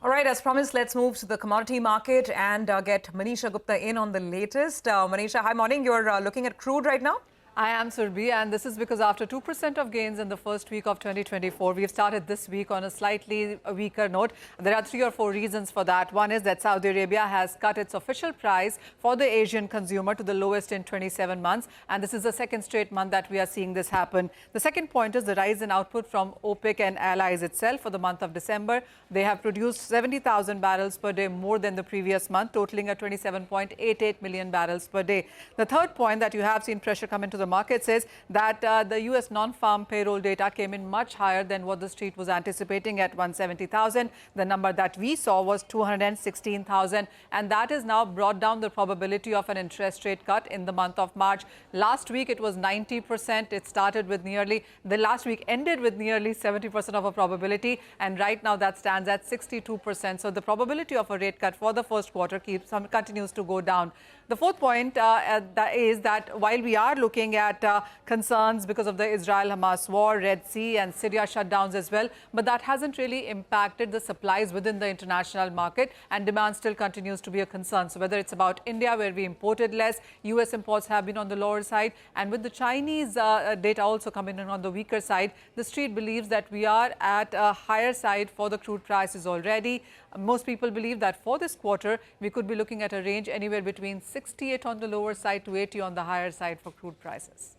All right, as promised, let's move to the commodity market and get Manisha Gupta in on the latest. Manisha, hi morning. You're looking at crude right now? I am Surbi, and this is because after 2% of gains in the first week of 2024, we've started this week on a slightly weaker note. There are 3 or 4 reasons for that. One is that Saudi Arabia has cut its official price for the Asian consumer to the lowest in 27 months, and this is the second straight month that we are seeing this happen. The second point is the rise in output from OPEC and allies itself for the month of December. They have produced 70,000 barrels per day more than the previous month, totaling at 27.88 million barrels per day. The third point that you have seen pressure come into the market says that the U.S. non-farm payroll data came in much higher than what the street was anticipating at 170,000. The number that we saw was 216,000, and that has now brought down the probability of an interest rate cut in the month of March. Last week it was 90%. It started with the last week ended with nearly 70% of a probability, and right now that stands at 62%. So the probability of a rate cut for the first quarter continues to go down. The fourth point is that while we are looking at concerns because of the Israel-Hamas war, Red Sea and Syria shutdowns as well, but that hasn't really impacted the supplies within the international market, and demand still continues to be a concern. So whether it's about India, where we imported less, U.S. imports have been on the lower side, and with the Chinese data also coming in on the weaker side, the street believes that we are at a higher side for the crude prices already. Most people believe that for this quarter, we could be looking at a range anywhere between 68 on the lower side to 80 on the higher side for crude prices.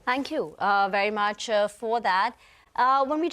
Thank you very much for that. When we talk